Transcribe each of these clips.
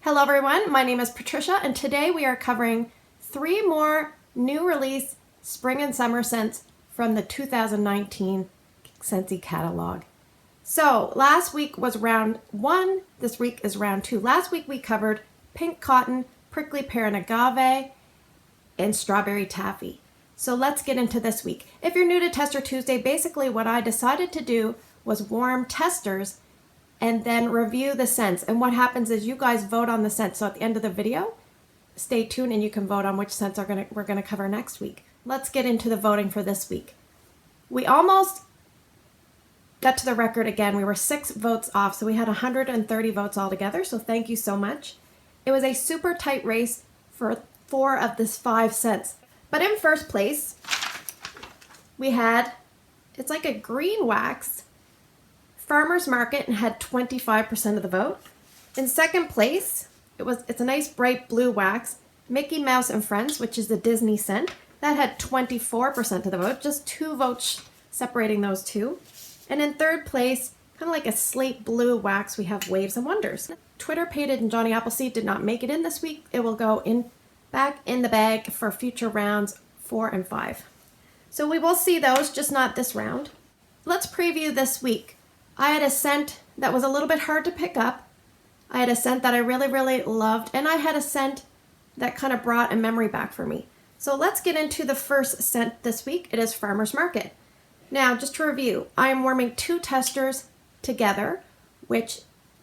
Hello everyone, my name is Patricia and today we are covering 3 more new release spring and summer scents from the 2019 Scentsy catalog. So last week was round 1, this week is round 2. Last week we covered pink cotton, prickly pear and agave, and strawberry taffy. So let's get into this week. If you're new to Tester Tuesday, basically what I decided to do was warm testers and then review the scents. And what happens is you guys vote on the scents. So at the end of the video, stay tuned and you can vote on which scents we're gonna cover next week. Let's get into the voting for this week. We almost got to the record again. We were 6 votes off, so we had 130 votes altogether. So thank you so much. It was a super tight race for 4 of this 5 scents. But in first place, we had, it's like a green wax, Farmer's Market, and had 25% of the vote. In second place, it's a nice bright blue wax, Mickey Mouse and Friends, which is the Disney scent. That had 24% of the vote, just 2 votes separating those two. And in third place, kind of like a slate blue wax, we have Waves and Wonders. Twitter Pated and Johnny Appleseed did not make it in this week. It will go back in the bag for future rounds 4 and 5. So we will see those, just not this round. Let's preview this week. I had a scent that was a little bit hard to pick up. I had a scent that I really, really loved, and I had a scent that kind of brought a memory back for me. So let's get into the first scent this week. It is Farmer's Market. Now, just to review, I am warming 2 testers together, which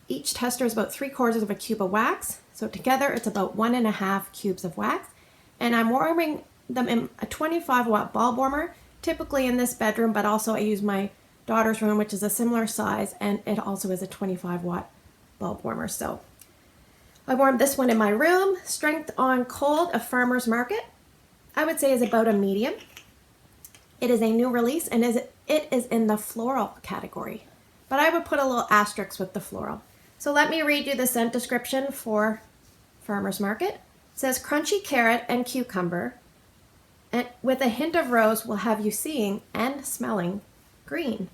each tester is about 3/4 of a cube of wax. So together it's about 1.5 cubes of wax. And I'm warming them in a 25-watt bulb warmer, typically in this bedroom, but also I use my daughter's room, which is a similar size, and it also is a 25-watt bulb warmer. So I warmed this one in my room. Strength on cold of Farmer's Market, I would say, is about a medium. It is a new release and it is in the floral category, but I would put a little asterisk with the floral. So let me read you the scent description for Farmer's Market. It says crunchy carrot and cucumber, and with a hint of rose will have you seeing and smelling green.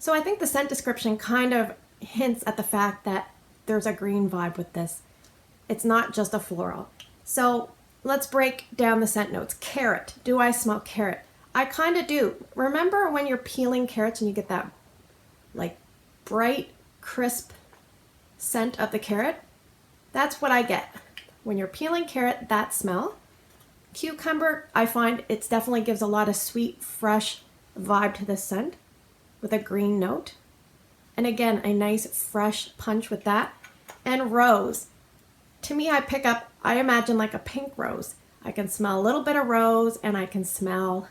So I think the scent description kind of hints at the fact that there's a green vibe with this. It's not just a floral. So let's break down the scent notes. Carrot. Do I smell carrot? I kind of do. Remember when you're peeling carrots and you get that like bright, crisp scent of the carrot? That's what I get. When you're peeling carrot, that smell. Cucumber, I find it definitely gives a lot of sweet, fresh vibe to this scent with a green note. And again, a nice fresh punch with that. And rose. To me, I imagine like a pink rose. I can smell a little bit of rose and I can smell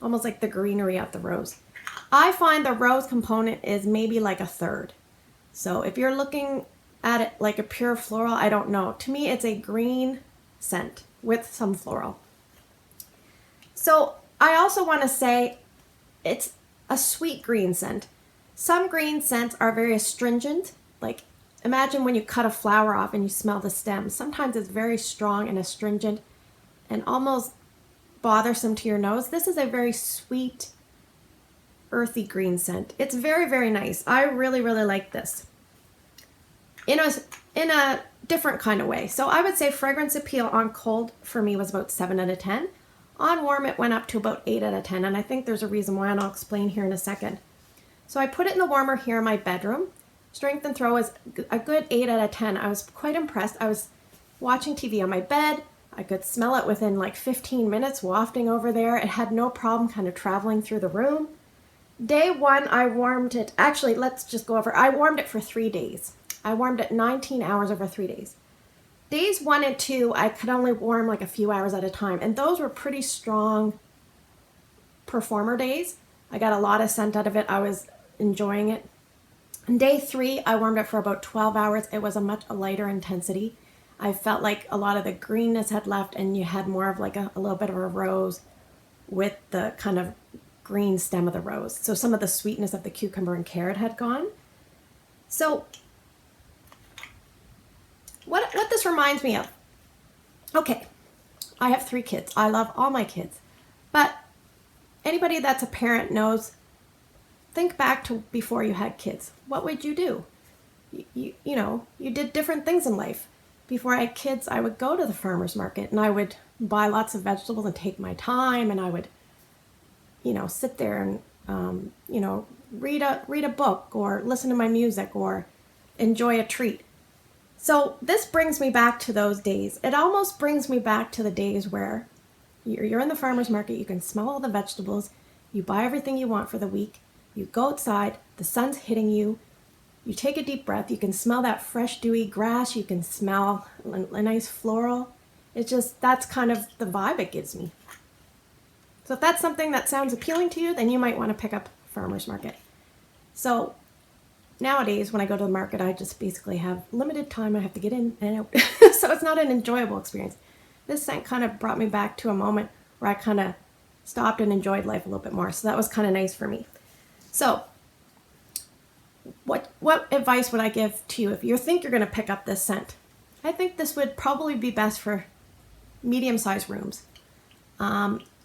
almost like the greenery of the rose. I find the rose component is maybe like a third. So if you're looking at it like a pure floral, I don't know. To me, it's a green scent with some floral. So I also want to say it's a sweet green scent. Some green scents are very astringent. Like imagine when you cut a flower off and you smell the stem. Sometimes it's very strong and astringent and almost bothersome to your nose. This is a very sweet, earthy green scent. It's very, very nice. I really, really like this in a different kind of way. So I would say fragrance appeal on cold for me was about 7 out of 10. On warm, it went up to about 8 out of 10, and I think there's a reason why, and I'll explain here in a second. So I put it in the warmer here in my bedroom. Strength and throw is a good 8 out of 10. I was quite impressed. I was watching TV on my bed. I could smell it within like 15 minutes wafting over there. It had no problem kind of traveling through the room. Day 1, I warmed it. Actually, let's just go over. I warmed it for 3 days. I warmed it 19 hours over 3 days. Days 1 and 2, I could only warm like a few hours at a time. And those were pretty strong performer days. I got a lot of scent out of it. I was enjoying it. On day 3, I warmed it for about 12 hours. It was a much lighter intensity. I felt like a lot of the greenness had left and you had more of like a little bit of a rose with the kind of green stem of the rose. So some of the sweetness of the cucumber and carrot had gone. So what this reminds me of, okay, I have 3 kids. I love all my kids, but anybody that's a parent knows, think back to before you had kids. What would you do? you did different things in life. Before I had kids, I would go to the farmer's market and I would buy lots of vegetables and take my time, and I would, sit there and, read a book or listen to my music or enjoy a treat. So this brings me back to those days. It almost brings me back to the days where you're in the farmer's market, you can smell all the vegetables, you buy everything you want for the week, you go outside, the sun's hitting you, you take a deep breath, you can smell that fresh dewy grass, you can smell a nice floral. That's kind of the vibe it gives me. So if that's something that sounds appealing to you, then you might want to pick up farmer's market. So nowadays when I go to the market, I just basically have limited time. I have to get in and out. So it's not an enjoyable experience. This scent kind of brought me back to a moment where I kind of stopped and enjoyed life a little bit more. So that was kind of nice for me. So what advice would I give to you if you think you're going to pick up this scent? I think this would probably be best for medium-sized rooms.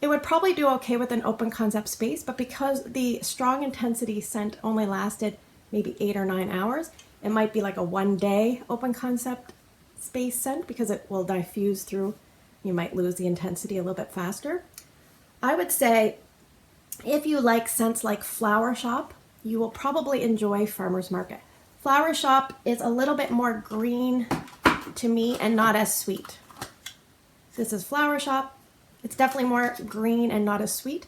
It would probably do okay with an open concept space, but because the strong intensity scent only lasted maybe 8 or 9 hours, it might be like a 1-day open concept space scent because it will diffuse through. You might lose the intensity a little bit faster. I would say if you like scents like Flower Shop, you will probably enjoy Farmer's Market. Flower Shop is a little bit more green to me and not as sweet. This is Flower Shop. It's definitely more green and not as sweet.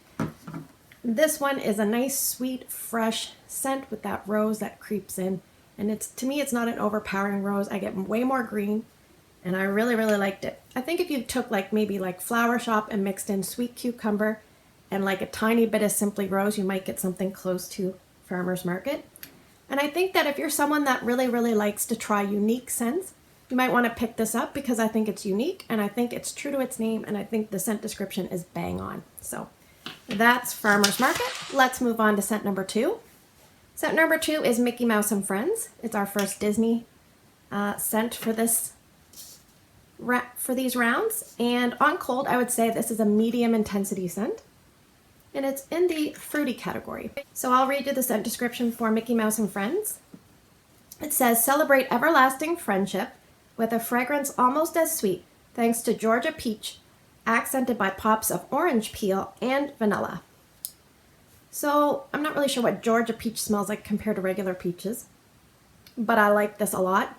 This one is a nice, sweet, fresh scent with that rose that creeps in. And to me, it's not an overpowering rose. I get way more green, and I really, really liked it. I think if you took maybe Flower Shop and mixed in sweet cucumber and a tiny bit of Simply Rose, you might get something close to Farmer's Market. And I think that if you're someone that really, really likes to try unique scents, you might want to pick this up because I think it's unique and I think it's true to its name, and I think the scent description is bang on. So that's Farmer's Market. Let's move on to scent number 2. Scent number 2 is Mickey Mouse and Friends. It's our first Disney scent for these rounds. And on cold, I would say this is a medium intensity scent. And it's in the fruity category. So I'll read you the scent description for Mickey Mouse and Friends. It says, celebrate everlasting friendship with a fragrance almost as sweet, thanks to Georgia peach, accented by pops of orange peel and vanilla. So I'm not really sure what Georgia peach smells like compared to regular peaches, but I like this a lot.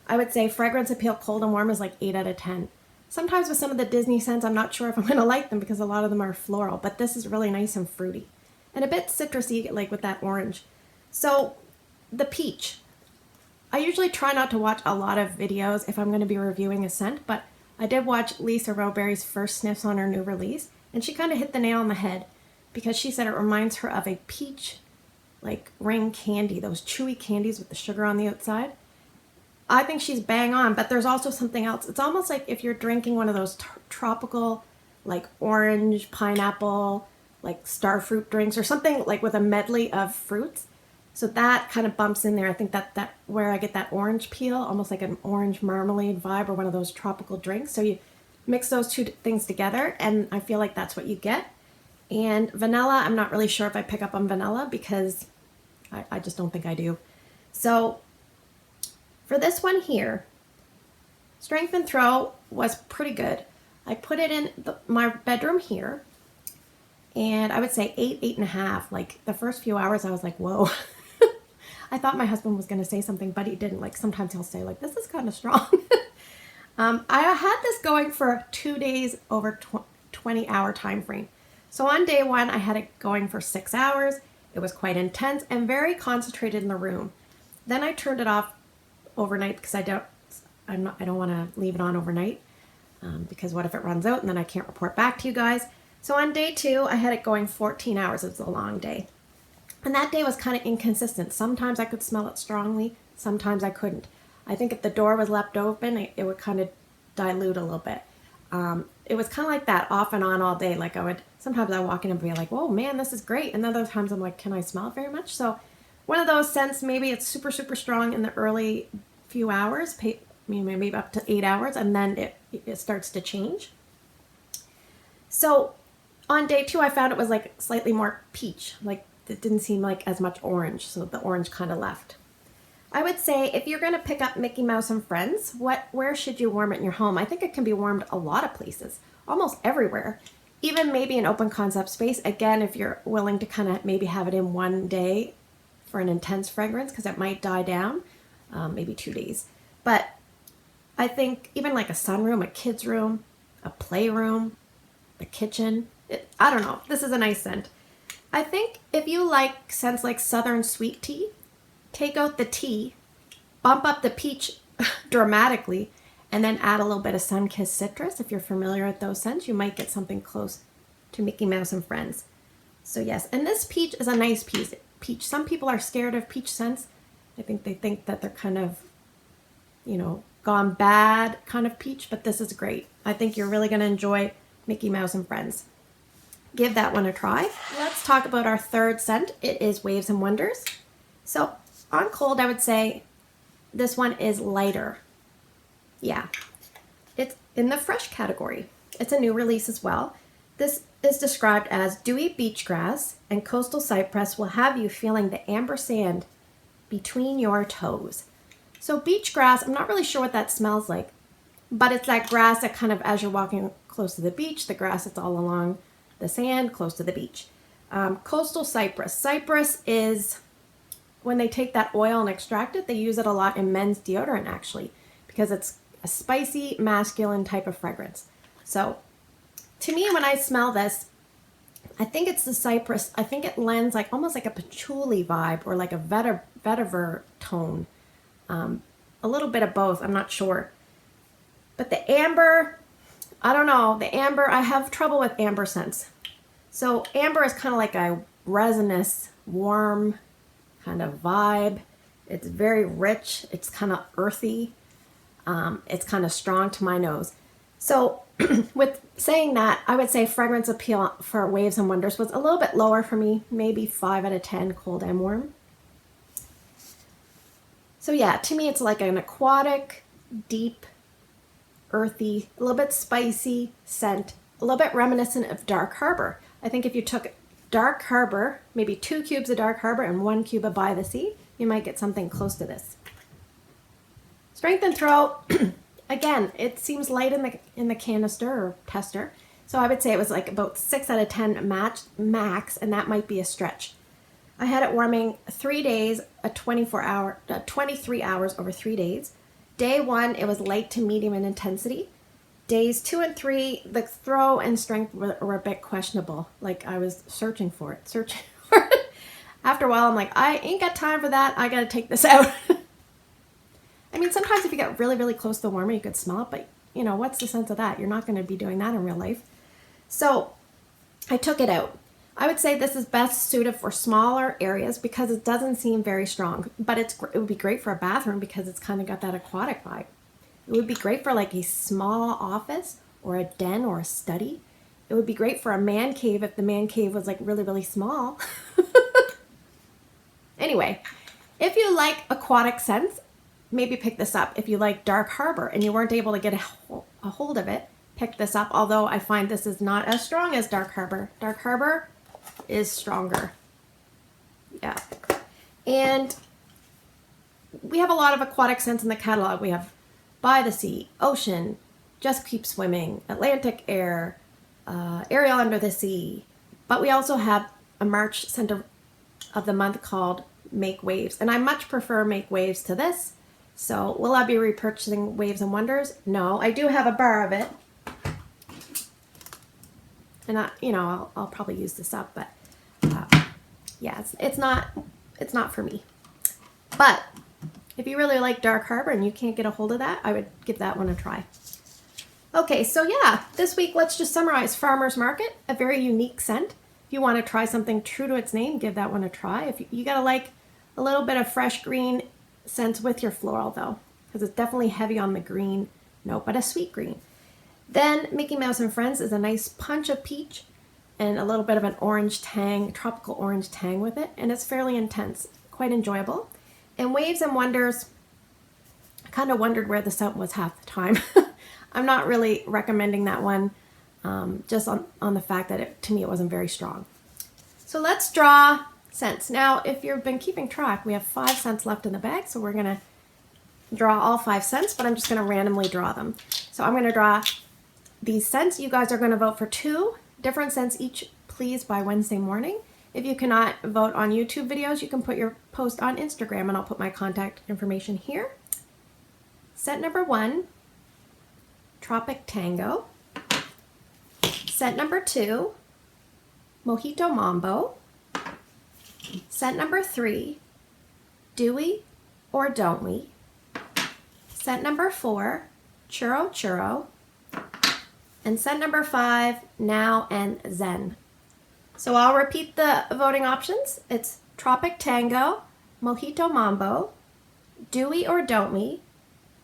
I would say fragrance appeal cold and warm is 8 out of 10. Sometimes with some of the Disney scents, I'm not sure if I'm going to like them because a lot of them are floral, but this is really nice and fruity and a bit citrusy with that orange. So the peach. I usually try not to watch a lot of videos if I'm going to be reviewing a scent, but I did watch Lisa Roberry's first sniffs on her new release, and she kind of hit the nail on the head because she said it reminds her of a peach ring candy, those chewy candies with the sugar on the outside. I think she's bang on, but there's also something else. It's almost like if you're drinking one of those tropical orange, pineapple, starfruit drinks or something with a medley of fruits. So that kind of bumps in there. I think that where I get that orange peel, almost like an orange marmalade vibe or one of those tropical drinks. So you mix those two things together, and I feel like that's what you get. And vanilla, I'm not really sure if I pick up on vanilla because I just don't think I do. So for this one here, strength and throw was pretty good. I put it in my bedroom here, and I would say 8, 8.5. The first few hours, I was like, whoa. I thought my husband was going to say something, but he didn't. Sometimes he'll say, this is kind of strong. I had this going for 2 days over 20-hour time frame. So on day 1, I had it going for 6 hours. It was quite intense and very concentrated in the room. Then I turned it off overnight because I don't want to leave it on overnight because what if it runs out and then I can't report back to you guys. So on day 2, I had it going 14 hours. It was a long day. And that day was kind of inconsistent. Sometimes I could smell it strongly. Sometimes I couldn't. I think if the door was left open, it would kind of dilute a little bit. It was kind of like that off and on all day. Sometimes I walk in and be like, whoa, man, this is great. And other times I'm like, can I smell it very much? So one of those scents, maybe it's super, super strong in the early few hours, maybe up to 8 hours, and then it starts to change. So on day 2, I found it was slightly more peach. It didn't seem like as much orange, so the orange kind of left. I would say if you're going to pick up Mickey Mouse and Friends, where should you warm it in your home? I think it can be warmed a lot of places, almost everywhere. Even maybe an open concept space. Again, if you're willing to kind of maybe have it in one day for an intense fragrance, because it might die down, maybe 2 days. But I think even like a sunroom, a kid's room, a playroom, the kitchen, I don't know. This is a nice scent. I think if you like scents like Southern Sweet Tea, take out the tea, bump up the peach dramatically, and then add a little bit of sun-kissed citrus. If you're familiar with those scents, you might get something close to Mickey Mouse and Friends. So yes, and this peach is a nice peach. Some people are scared of peach scents. I think they think that they're kind of, gone bad kind of peach, but this is great. I think you're really going to enjoy Mickey Mouse and Friends. Give that one a try. Let's talk about our third scent. It is Waves and Wonders. So on cold, I would say this one is lighter. Yeah, it's in the fresh category. It's a new release as well. This is described as dewy beach grass and coastal cypress will have you feeling the amber sand between your toes. So beach grass, I'm not really sure what that smells like, but it's that grass that kind of, as you're walking close to the beach, the grass that's all along the sand close to the beach. Coastal cypress. Cypress is, when they take that oil and extract it, they use it a lot in men's deodorant actually, because it's a spicy, masculine type of fragrance. So to me, when I smell this, I think it's the cypress. I think it lends like almost like a patchouli vibe or like a vetiver tone. A little bit of both, I'm not sure. But the amber, I don't know. The amber, I have trouble with amber scents. So amber is kind of like a resinous, warm kind of vibe. It's very rich. It's kind of earthy. It's kind of strong to my nose. So with saying that, I would say fragrance appeal for Waves and Wonders was a little bit lower for me, maybe 5 out of 10 cold and warm. So yeah, to me it's like an aquatic, deep, earthy, a little bit spicy scent, a little bit reminiscent of Dark Harbor. I think if you took Dark Harbor, maybe 2 cubes of Dark Harbor and 1 cube of By the Sea, you might get something close to this. Strength and throat, again, it seems light in the canister or tester. So I would say it was like about 6 out of 10 max, and that might be a stretch. I had it warming 3 days, 23 hours over 3 days. Day 1, it was light to medium in intensity. Days 2 and 3, the throw and strength were a bit questionable. Like I was searching for it. After a while, I'm like, I ain't got time for that. I got to take this out. I mean, sometimes if you get really, really close to the warmer, you could smell it. But, what's the sense of that? You're not going to be doing that in real life. So I took it out. I would say this is best suited for smaller areas because it doesn't seem very strong. But it would be great for a bathroom because it's kind of got that aquatic vibe. It would be great for like a small office or a den or a study. It would be great for a man cave if the man cave was like really, really small. Anyway, if you like aquatic scents, maybe pick this up. If you like Dark Harbor and you weren't able to get a hold of it, pick this up. Although I find this is not as strong as Dark Harbor. Dark Harbor is stronger. Yeah. And we have a lot of aquatic scents in the catalog. We have By the Sea, Ocean, Just Keep Swimming, Atlantic Air, Ariel Under the Sea. But we also have a March scent of the month called Make Waves. And I much prefer Make Waves to this. So will I be repurchasing Waves and Wonders? No, I do have a bar of it. And I'll probably use this up, but yeah, it's not for me. But if you really like Dark Harbor and you can't get a hold of that, I would give that one a try. Okay, so yeah, this week let's just summarize Farmer's Market, a very unique scent. If you want to try something true to its name, give that one a try. If you gotta like a little bit of fresh green scents with your floral though, because it's definitely heavy on the green note, but a sweet green. Then Mickey Mouse and Friends is a nice punch of peach and a little bit of an orange tang, tropical orange tang with it, and it's fairly intense, quite enjoyable. And Waves and Wonders, I kind of wondered where the scent was half the time. I'm not really recommending that one, just on the fact that to me it wasn't very strong. So let's draw scents. Now, if you've been keeping track, we have 5 scents left in the bag, so we're going to draw all 5 scents, but I'm just going to randomly draw them. So I'm going to draw these scents. You guys are going to vote for 2 different scents each, please, by Wednesday morning. If you cannot vote on YouTube videos, you can put your post on Instagram, and I'll put my contact information here. Scent number 1, Tropic Tango. Scent number 2, Mojito Mambo. Scent number 3, Dewy or Don't We. Scent number 4, Churro Churro. And scent number 5, Now and Zen. So I'll repeat the voting options. It's Tropic Tango, Mojito Mambo, Dewy or Don't We,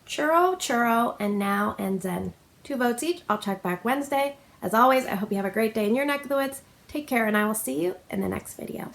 Churro Churro, and Now and Zen. 2 votes each. I'll check back Wednesday. As always, I hope you have a great day in your neck of the woods. Take care, and I will see you in the next video.